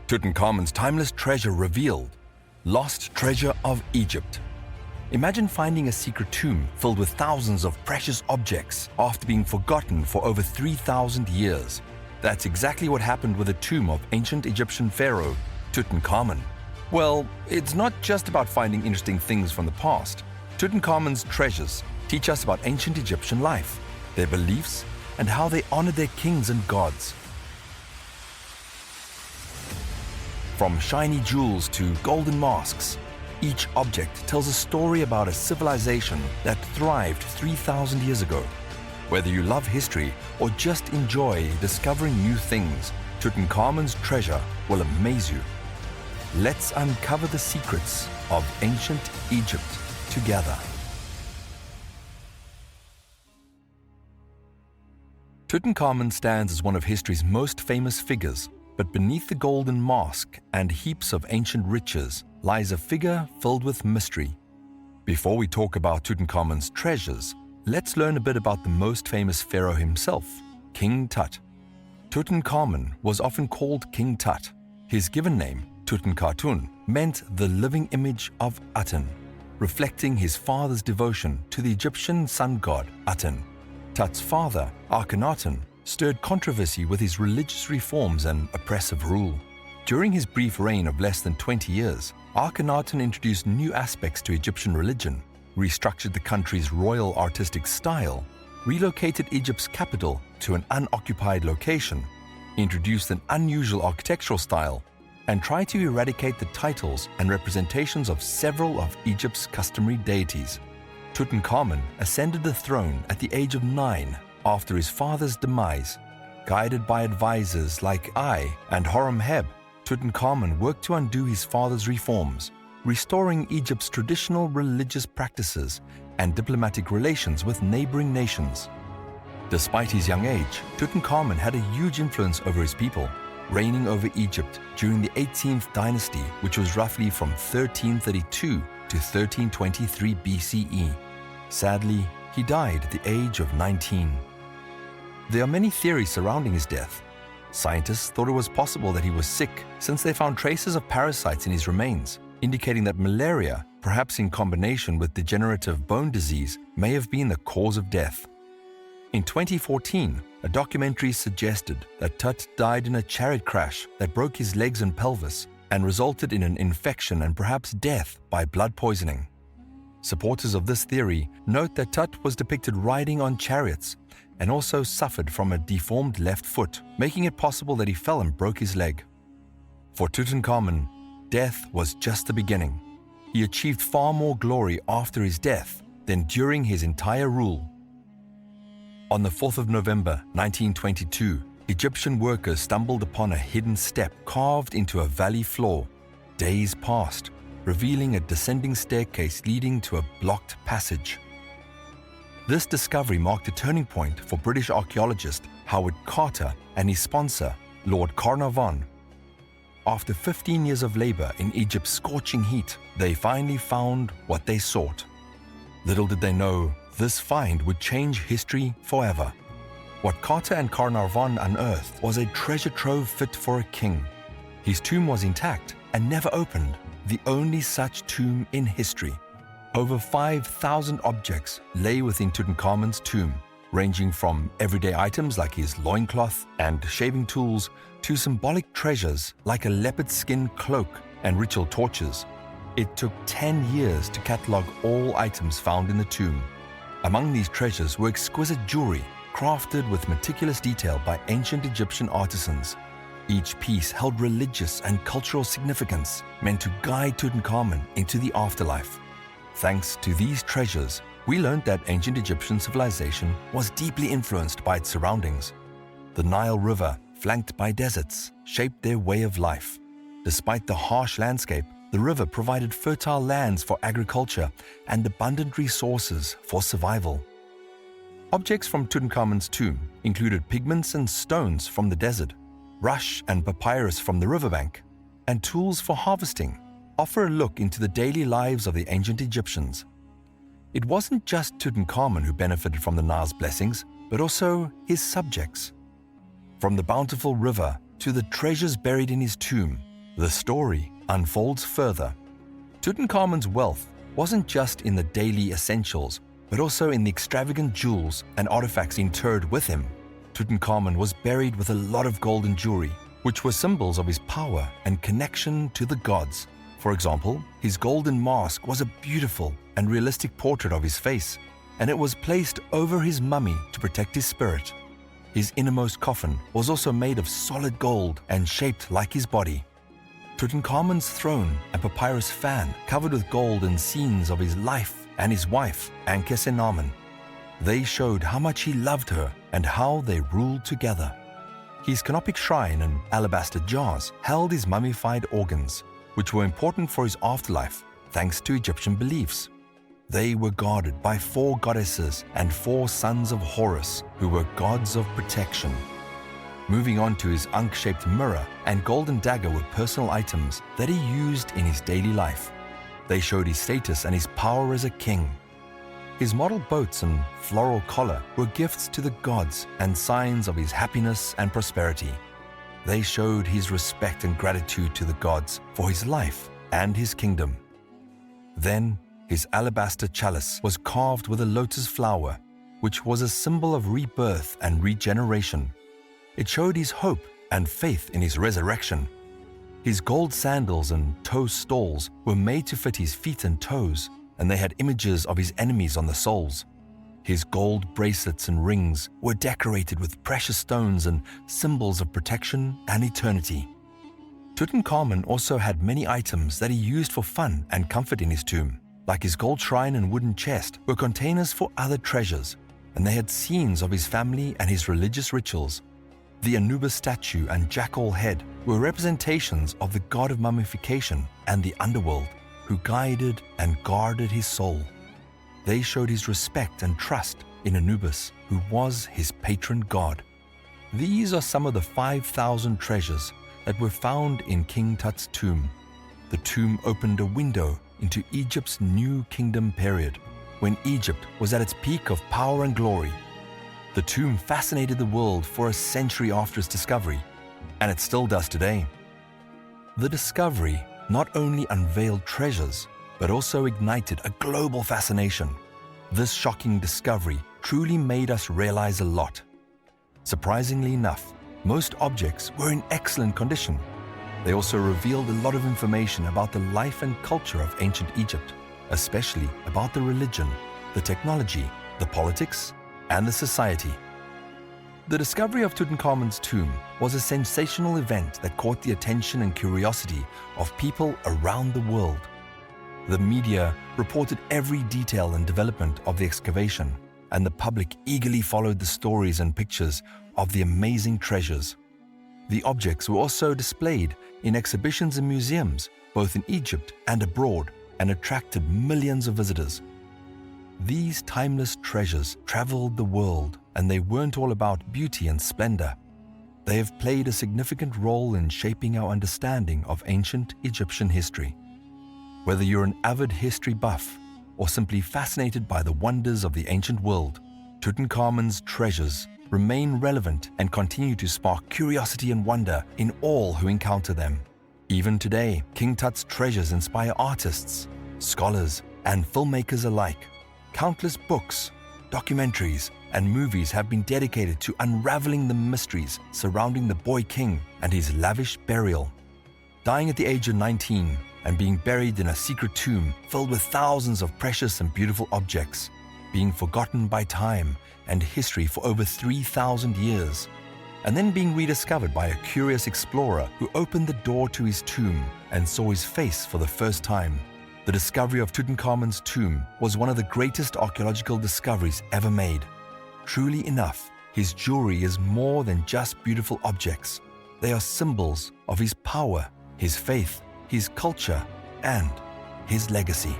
Tutankhamun's timeless treasure revealed. Lost treasure of Egypt. Imagine finding a secret tomb filled with thousands of precious objects after being forgotten for over 3,000 years. That's exactly what happened with the tomb of ancient Egyptian Pharaoh, Tutankhamun. Well, it's not just about finding interesting things from the past. Tutankhamun's treasures teach us about ancient Egyptian life, their beliefs, and how they honored their kings and gods. From shiny jewels to golden masks, each object tells a story about a civilization that thrived 3,000 years ago. Whether you love history or just enjoy discovering new things, Tutankhamun's treasure will amaze you. Let's uncover the secrets of ancient Egypt together. Tutankhamun stands as one of history's most famous figures, but beneath the golden mask and heaps of ancient riches lies a figure filled with mystery. Before we talk about Tutankhamun's treasures, let's learn a bit about the most famous pharaoh himself, King Tut. Tutankhamun was often called King Tut. His given name, Tutankhatun, meant the living image of Aten, reflecting his father's devotion to the Egyptian sun god Aten. Tut's father, Akhenaten, stirred controversy with his religious reforms and oppressive rule. During his brief reign of less than 20 years, Akhenaten introduced new aspects to Egyptian religion, restructured the country's royal artistic style, relocated Egypt's capital to an unoccupied location, introduced an unusual architectural style, and tried to eradicate the titles and representations of several of Egypt's customary deities. Tutankhamun ascended the throne at the age of 9 after his father's demise. Guided by advisors like Ai and Horemheb, Tutankhamun worked to undo his father's reforms, restoring Egypt's traditional religious practices and diplomatic relations with neighboring nations. Despite his young age, Tutankhamun had a huge influence over his people, reigning over Egypt during the 18th dynasty, which was roughly from 1332 to 1323 BCE. Sadly, he died at the age of 19. There are many theories surrounding his death. Scientists thought it was possible that he was sick since they found traces of parasites in his remains, indicating that malaria, perhaps in combination with degenerative bone disease, may have been the cause of death. In 2014, a documentary suggested that Tut died in a chariot crash that broke his legs and pelvis and resulted in an infection and perhaps death by blood poisoning. Supporters of this theory note that Tut was depicted riding on chariots and also suffered from a deformed left foot, making it possible that he fell and broke his leg. For Tutankhamun, death was just the beginning. He achieved far more glory after his death than during his entire rule. On the 4th of November 1922, Egyptian workers stumbled upon a hidden step carved into a valley floor. Days passed, revealing a descending staircase leading to a blocked passage. This discovery marked a turning point for British archaeologist Howard Carter and his sponsor, Lord Carnarvon. After 15 years of labor in Egypt's scorching heat, they finally found what they sought. Little did they know, this find would change history forever. What Carter and Carnarvon unearthed was a treasure trove fit for a king. His tomb was intact and never opened, the only such tomb in history. Over 5,000 objects lay within Tutankhamun's tomb, ranging from everyday items like his loincloth and shaving tools to symbolic treasures like a leopard skin cloak and ritual torches. It took 10 years to catalog all items found in the tomb. Among these treasures were exquisite jewelry crafted with meticulous detail by ancient Egyptian artisans. Each piece held religious and cultural significance, meant to guide Tutankhamun into the afterlife. Thanks to these treasures, we learned that ancient Egyptian civilization was deeply influenced by its surroundings. The Nile River, flanked by deserts, shaped their way of life. Despite the harsh landscape, the river provided fertile lands for agriculture and abundant resources for survival. Objects from Tutankhamun's tomb included pigments and stones from the desert, rush and papyrus from the riverbank, and tools for harvesting. Offer a look into the daily lives of the ancient Egyptians. It wasn't just Tutankhamun who benefited from the Nile's blessings, but also his subjects. From the bountiful river to the treasures buried in his tomb, The story unfolds further. Tutankhamun's wealth wasn't just in the daily essentials, but also in the extravagant jewels and artifacts interred with him. Tutankhamun was buried with a lot of gold and jewelry, which were symbols of his power and connection to the gods. For example, his golden mask was a beautiful and realistic portrait of his face, and it was placed over his mummy to protect his spirit. His innermost coffin was also made of solid gold and shaped like his body. Tutankhamun's throne and papyrus fan covered with gold and scenes of his life and his wife, Ankhesenamun. They showed how much he loved her and how they ruled together. His canopic shrine and alabaster jars held his mummified organs, which were important for his afterlife thanks to Egyptian beliefs. They were guarded by 4 goddesses and 4 sons of Horus, who were gods of protection. Moving on to his ankh-shaped mirror and golden dagger were personal items that he used in his daily life. They showed his status and his power as a king. His model boats and floral collar were gifts to the gods and signs of his happiness and prosperity. They showed his respect and gratitude to the gods for his life and his kingdom. Then, his alabaster chalice was carved with a lotus flower, which was a symbol of rebirth and regeneration. It showed his hope and faith in his resurrection. His gold sandals and toe stalls were made to fit his feet and toes, and they had images of his enemies on the soles. His gold bracelets and rings were decorated with precious stones and symbols of protection and eternity. Tutankhamun also had many items that he used for fun and comfort in his tomb. Like his gold shrine and wooden chest were containers for other treasures, and they had scenes of his family and his religious rituals. The Anubis statue and jackal head were representations of the god of mummification and the underworld, who guided and guarded his soul. They showed his respect and trust in Anubis, who was his patron god. These are some of the 5,000 treasures that were found in King Tut's tomb. The tomb opened a window into Egypt's New Kingdom period, when Egypt was at its peak of power and glory. The tomb fascinated the world for a century after its discovery, and it still does today. The discovery not only unveiled treasures, but also ignited a global fascination. This shocking discovery truly made us realize a lot. Surprisingly enough, most objects were in excellent condition. They also revealed a lot of information about the life and culture of ancient Egypt, especially about the religion, the technology, the politics, and the society. The discovery of Tutankhamun's tomb was a sensational event that caught the attention and curiosity of people around the world. The media reported every detail and development of the excavation, and the public eagerly followed the stories and pictures of the amazing treasures. The objects were also displayed in exhibitions and museums, both in Egypt and abroad, and attracted millions of visitors. These timeless treasures traveled the world, and they weren't all about beauty and splendor. They have played a significant role in shaping our understanding of ancient Egyptian history. Whether you're an avid history buff or simply fascinated by the wonders of the ancient world, Tutankhamun's treasures remain relevant and continue to spark curiosity and wonder in all who encounter them. Even today, King Tut's treasures inspire artists, scholars, and filmmakers alike. Countless books, documentaries, and movies have been dedicated to unraveling the mysteries surrounding the boy king and his lavish burial. Dying at the age of 19 and being buried in a secret tomb filled with thousands of precious and beautiful objects, being forgotten by time and history for over 3,000 years, and then being rediscovered by a curious explorer who opened the door to his tomb and saw his face for the first time. The discovery of Tutankhamun's tomb was one of the greatest archaeological discoveries ever made. Truly enough, his jewelry is more than just beautiful objects. They are symbols of his power, his faith, his culture, and his legacy.